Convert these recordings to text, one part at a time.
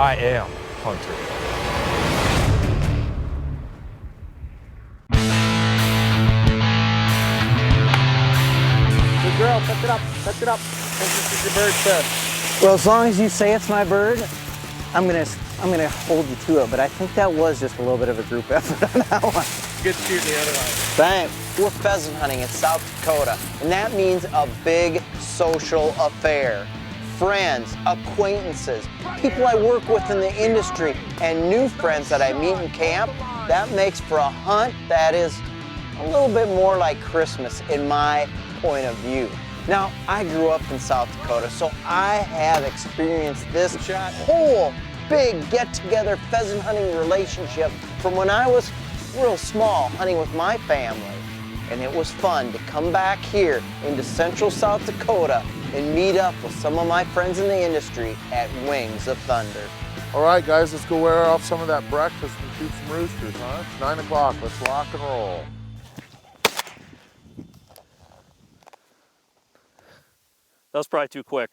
I am hunter. Good girl, touch it up, touch it up. This is your bird, sir. Well, as long as you say it's my bird, I'm gonna hold you to it, but I think that was just a little bit of a group effort on that one. Good shoot the other one. Thanks. We're pheasant hunting in South Dakota, and that means a big social affair. Friends, acquaintances, people I work with in the industry, and new friends that I meet in camp. That makes for a hunt that is a little bit more like Christmas in my point of view. Now, I grew up in South Dakota, so I have experienced this whole big get-together pheasant hunting relationship from when I was real small, hunting with my family. And it was fun to come back here into central South Dakota and meet up with some of my friends in the industry at Wings of Thunder. All right, guys, let's go wear off some of that breakfast and shoot some roosters, huh? It's 9 o'clock, let's rock and roll. That was probably too quick.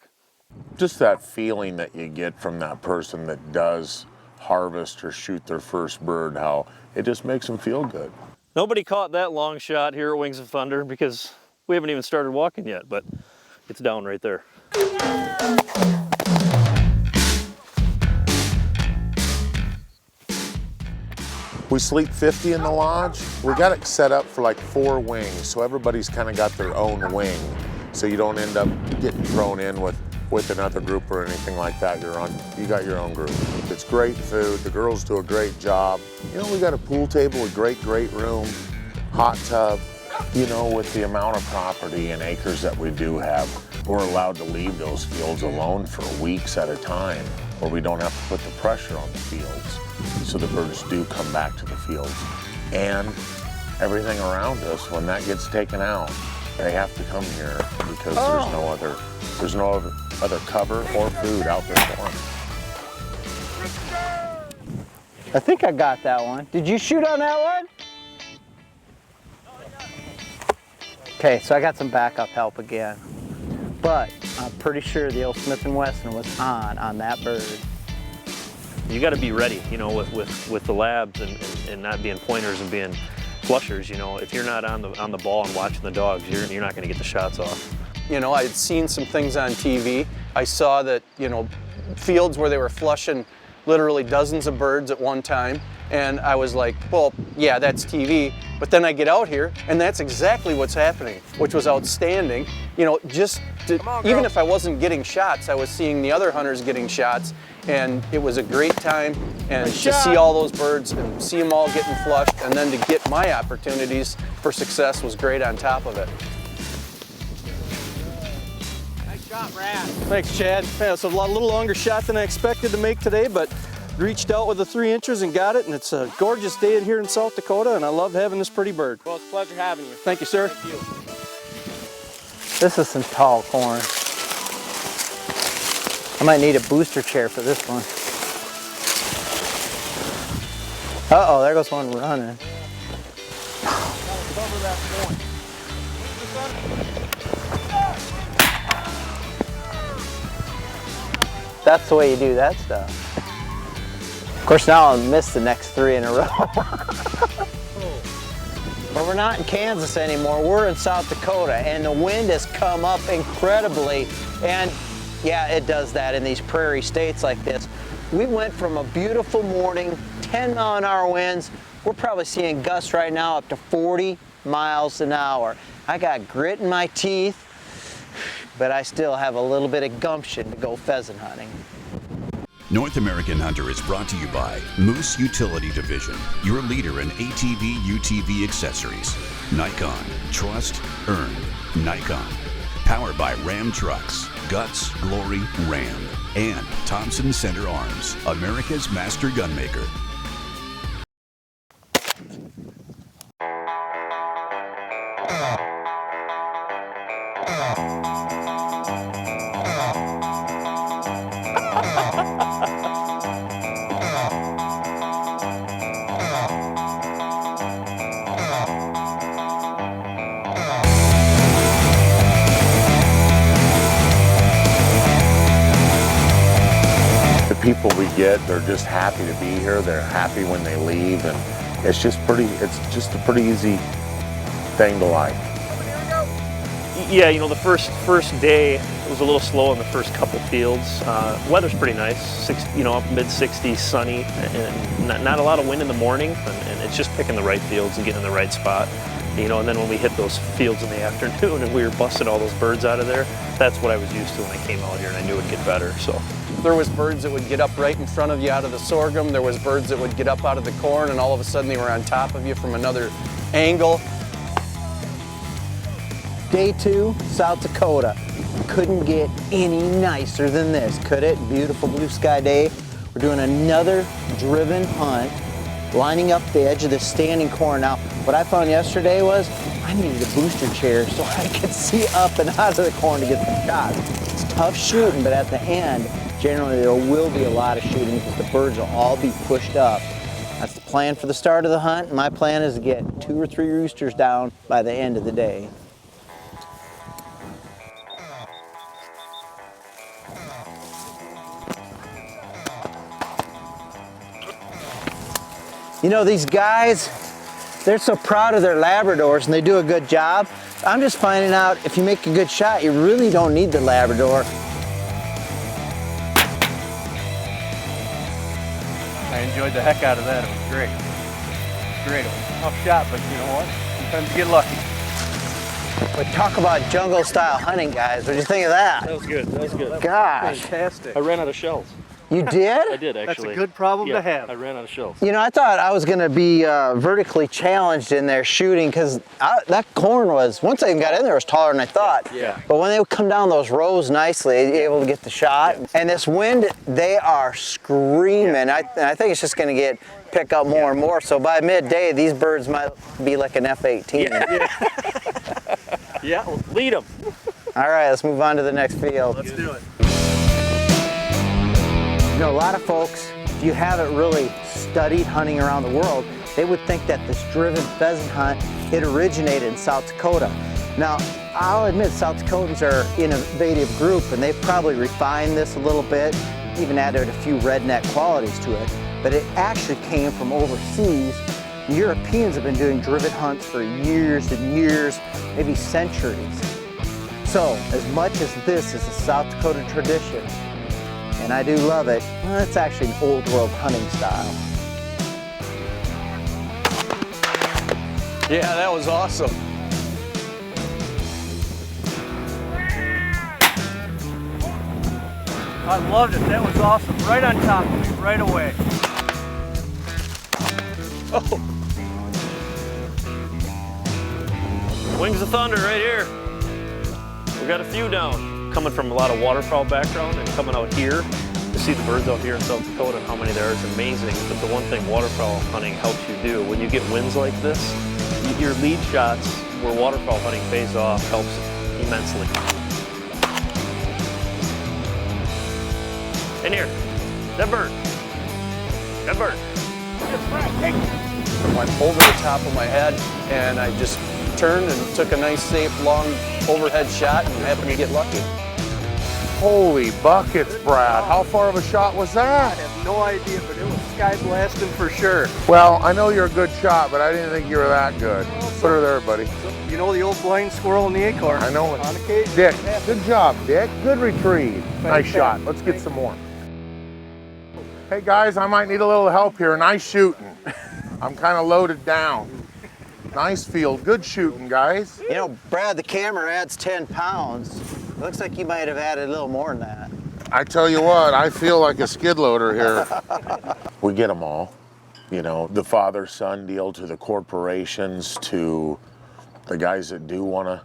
Just that feeling that you get from that person that does harvest or shoot their first bird, how it just makes them feel good. Nobody caught that long shot here at Wings of Thunder because we haven't even started walking yet, but it's down right there. We sleep 50 in the lodge. We got it set up for like 4 wings, so everybody's kind of got their own wing, so you don't end up getting thrown in with another group or anything like that. You got your own group. It's great food. The girls do a great job. You know, we got a pool table, a great room, hot tub. You know, with the amount of property and acres that we do have, we're allowed to leave those fields alone for weeks at a time, where we don't have to put the pressure on the fields. So the birds do come back to the fields. And everything around us, when that gets taken out, they have to come here because there's no other cover or food out there for them. I think I got that one. Did you shoot on that one? Okay, so I got some backup help again. But I'm pretty sure the old Smith & Wesson was on that bird. You got to be ready, you know, with the labs and not being pointers and being flushers. You know, if you're not on the ball and watching the dogs, you're not going to get the shots off. You know, I had seen some things on TV. I saw that, you know, fields where they were flushing literally dozens of birds at one time. And I was like, well, yeah, that's TV. But then I get out here and that's exactly what's happening, which was outstanding. You know, even if I wasn't getting shots, I was seeing the other hunters getting shots. And it was a great time, and to see all those birds and see them all getting flushed, and then to get my opportunities for success was great on top of it. Nice shot, Brad. Thanks, Chad. Yeah, it's a little longer shot than I expected to make today, but reached out with the 3 inches and got it, and it's a gorgeous day here in South Dakota, and I love having this pretty bird. Well, it's a pleasure having you. Thank you, sir. Thank you. This is some tall corn. I might need a booster chair for this one. Uh-oh, there goes one running. Cover that point. That's the way you do that stuff. Of course, now I'll miss the next 3 in a row. But we're not in Kansas anymore. We're in South Dakota, and the wind has come up incredibly. And yeah, it does that in these prairie states like this. We went from a beautiful morning, 10-mile-an-hour winds. We're probably seeing gusts right now up to 40 miles an hour. I got grit in my teeth, but I still have a little bit of gumption to go pheasant hunting. North American Hunter is brought to you by Moose Utility Division, your leader in ATV, UTV accessories. Nikon, trust, earn. Nikon. Powered by Ram Trucks, Guts, Glory, Ram. And Thompson Center Arms, America's master gunmaker. The people we get. They're just happy to be here. They're happy when they leave, and it's just a pretty easy thing to like. Yeah, you know, the first day was a little slow in the first couple fields. Weather's pretty nice, up mid-60s, sunny, and not a lot of wind in the morning, and it's just picking the right fields and getting in the right spot. And then when we hit those fields in the afternoon and we were busting all those birds out of there, that's what I was used to when I came out here, and I knew it'd get better. So there was birds that would get up right in front of you out of the sorghum. There was birds that would get up out of the corn, and all of a sudden they were on top of you from another angle. Day 2, South Dakota. Couldn't get any nicer than this, could it? Beautiful blue sky day. We're doing another driven hunt, lining up the edge of the standing corn. Now, what I found yesterday was I needed a booster chair so I could see up and out of the corn to get the shot. It's tough shooting, but at the end, generally there will be a lot of shooting because the birds will all be pushed up. That's the plan for the start of the hunt. My plan is to get 2 or 3 roosters down by the end of the day. You know, these guys, they're so proud of their Labradors and they do a good job. I'm just finding out if you make a good shot, you really don't need the Labrador. I enjoyed the heck out of that. It was great. Great. It was a tough shot, but you know what? Sometimes you get lucky. But talk about jungle style hunting, guys. What do you think of that? that was good. That was good. Gosh. Fantastic. I ran out of shells. You did? I did, actually. That's a good problem Yeah, to have. I ran out of shells. You know, I thought I was going to be vertically challenged in there shooting because that corn was, once I even got in there, it was taller than I thought. Yeah. But when they would come down those rows nicely, I'd be able to get the shot. And this wind, they are screaming. I think it's just going to pick up more and more. So by midday, these birds might be like an F-18. Yeah, well, lead them. All right, let's move on to the next field. Let's do it. You know, a lot of folks, if you haven't really studied hunting around the world, they would think that this driven pheasant hunt, it originated in South Dakota. Now, I'll admit South Dakotans are an innovative group and they've probably refined this a little bit, even added a few redneck qualities to it, but it actually came from overseas. The Europeans have been doing driven hunts for years and years, maybe centuries. So, as much as this is a South Dakota tradition, and I do love it, well, it's actually an old world hunting style. Yeah, that was awesome. I loved it. That was awesome. Right on top of me, right away. Oh, Wings of Thunder right here. We got a few down. Coming from a lot of waterfowl background and coming out here to see the birds out here in South Dakota and how many there are is amazing. But the one thing waterfowl hunting helps you do, when you get winds like this, your lead shots where waterfowl hunting pays off helps immensely. In here, that bird. That bird. went over the top of my head, and I just turned and took a nice, safe, long overhead shot and happened to get lucky. Holy buckets, Brad. How far of a shot was that? I have no idea, but it was sky blasting for sure. Well, I know you're a good shot, but I didn't think you were that good. Put her there, buddy. You know the old blind squirrel in the acorn? I know it. On occasion. Dick, good job, Dick. Good retrieve. Nice shot. Let's get some more. Hey guys, I might need a little help here. Nice shooting. I'm kind of loaded down. Nice field. Good shooting, guys. You know, Brad, the camera adds 10 pounds. It looks like you might have added a little more than that. I tell you what, I feel like a skid loader here. We get them all. You know, the father-son deal, to the corporations, to the guys that do want to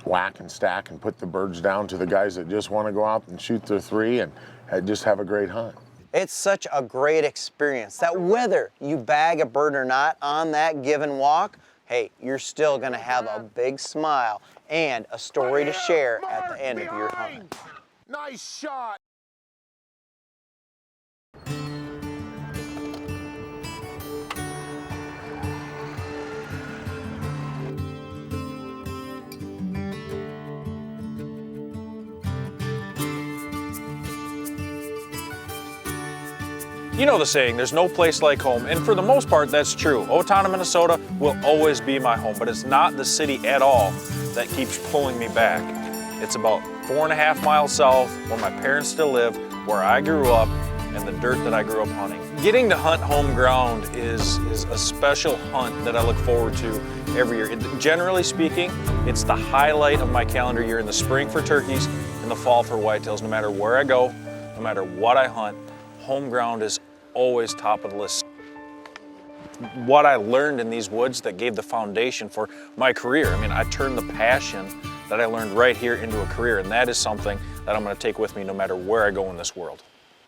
whack and stack and put the birds down, to the guys that just want to go out and shoot their three and just have a great hunt. It's such a great experience that whether you bag a bird or not on that given walk, hey, you're still gonna have a big smile and a story to share at the end of your hunt. Nice shot. You know the saying, there's no place like home, and for the most part, that's true. Owatonna, Minnesota will always be my home, but it's not the city at all that keeps pulling me back. It's about 4.5 miles south, where my parents still live, where I grew up, and the dirt that I grew up hunting. Getting to hunt home ground is a special hunt that I look forward to every year. Generally speaking, it's the highlight of my calendar year, in the spring for turkeys, in the fall for whitetails. No matter where I go, no matter what I hunt, home ground is always top of the list. What I learned in these woods that gave the foundation for my career. I mean, I turned the passion that I learned right here into a career, and that is something that I'm going to take with me no matter where I go in this world.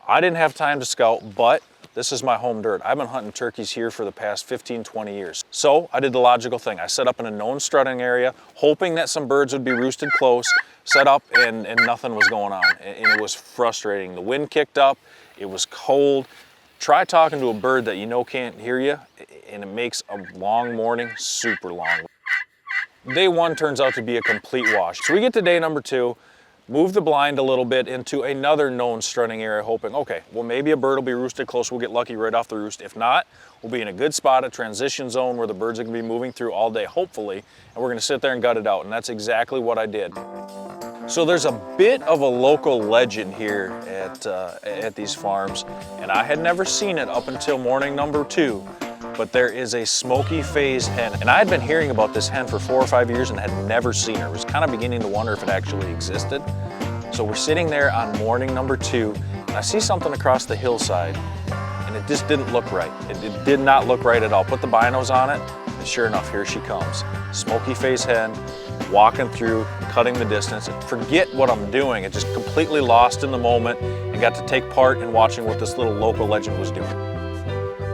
I didn't have time to scout, but this is my home dirt. I've been hunting turkeys here for the past 15, 20 years. So I did the logical thing. I set up in a known strutting area, hoping that some birds would be roosted close, set up, and nothing was going on. And it was frustrating. The wind kicked up, it was cold. Try talking to a bird that you know can't hear you, and it makes a long morning super long. Day one turns out to be a complete wash. So we get to day number 2, move the blind a little bit into another known strutting area, hoping, okay, well maybe a bird will be roosted close, we'll get lucky right off the roost. If not, we'll be in a good spot, a transition zone where the birds are gonna be moving through all day, hopefully, and we're gonna sit there and gut it out, and that's exactly what I did. So there's a bit of a local legend here at these farms, and I had never seen it up until morning number 2, but there is a smoky phase hen. And I had been hearing about this hen for 4 or 5 years and had never seen her. I was kind of beginning to wonder if it actually existed. So we're sitting there on morning number 2, and I see something across the hillside, and it just didn't look right. It did not look right at all. Put the binos on it, and sure enough, here she comes. Smoky phase hen, walking through, cutting the distance, and forget what I'm doing. It just completely lost in the moment and got to take part in watching what this little local legend was doing.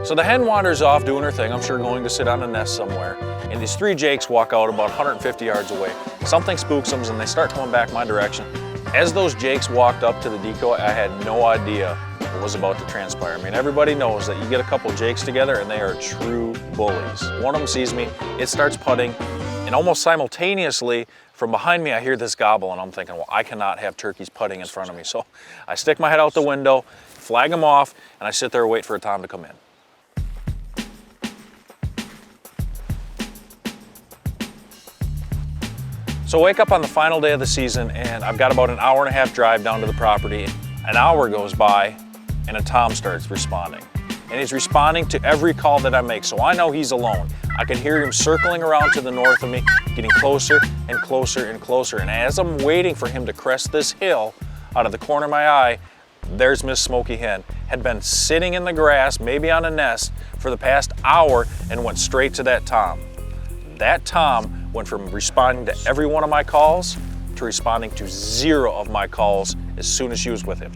So the hen wanders off doing her thing, I'm sure going to sit on a nest somewhere, and these 3 jakes walk out about 150 yards away. Something spooks them and they start coming back my direction. As those jakes walked up to the decoy, I had no idea what was about to transpire. I mean, everybody knows that you get a couple jakes together and they are true bullies. One of them sees me, it starts putting, and almost simultaneously, from behind me, I hear this gobble, and I'm thinking, well, I cannot have turkeys putting in front of me. So I stick my head out the window, flag them off, and I sit there and wait for a tom to come in. So I wake up on the final day of the season, and I've got about an hour-and-a-half drive down to the property. An hour goes by, and a tom starts responding. And he's responding to every call that I make, so I know he's alone. I can hear him circling around to the north of me, getting closer and closer and closer. And as I'm waiting for him to crest this hill, out of the corner of my eye, there's Miss Smoky Hen. Had been sitting in the grass, maybe on a nest, for the past hour, and went straight to that tom. That tom went from responding to every one of my calls to responding to 0 of my calls as soon as she was with him.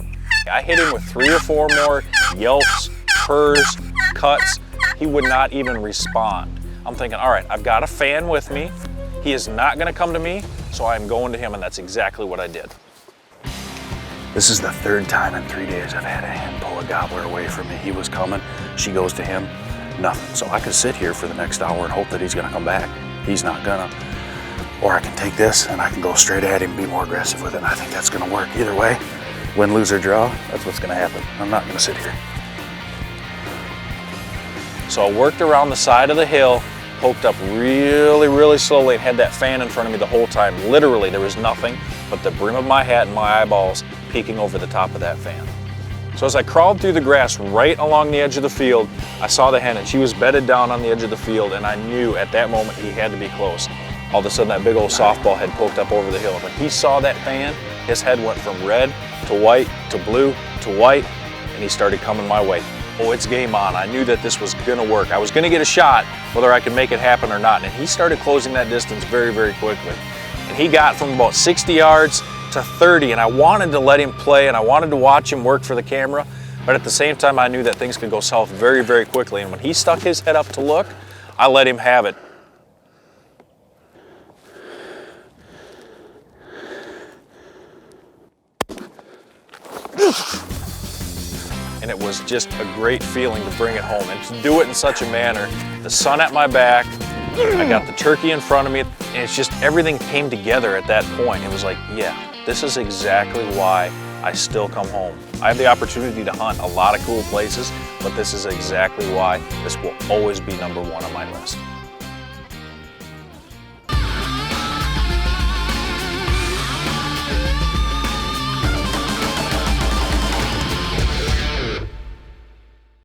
I hit him with 3 or 4 more yelps, purrs, cuts. He would not even respond. I'm thinking, all right, I've got a fan with me. He is not gonna come to me, so I'm going to him, and that's exactly what I did. This is the 3rd time in 3 days I've had a hen pull a gobbler away from me. He was coming, she goes to him, nothing. So I could sit here for the next hour and hope that he's gonna come back. He's not gonna. Or I can take this and I can go straight at him and be more aggressive with it, and I think that's gonna work. Either way, win, lose, or draw, that's what's gonna happen. I'm not gonna sit here. So I worked around the side of the hill, poked up really, really slowly, and had that fan in front of me the whole time. Literally, there was nothing but the brim of my hat and my eyeballs peeking over the top of that fan. So as I crawled through the grass right along the edge of the field, I saw the hen, and she was bedded down on the edge of the field, and I knew at that moment he had to be close. All of a sudden, that big old softball had poked up over the hill. When he saw that fan, his head went from red to white to blue to white, and he started coming my way. Oh, it's game on. I knew that this was gonna work. I was gonna get a shot, whether I could make it happen or not. And he started closing that distance very, very quickly. And he got from about 60 yards to 30, and I wanted to let him play, and I wanted to watch him work for the camera, but at the same time, I knew that things could go south very, very quickly. And when he stuck his head up to look, I let him have it. And it was just a great feeling to bring it home and to do it in such a manner. The sun at my back, I got the turkey in front of me, and it's just everything came together at that point. It was like, yeah, This is exactly why I still come home. I have the opportunity to hunt a lot of cool places, but this is exactly why this will always be #1 on my list.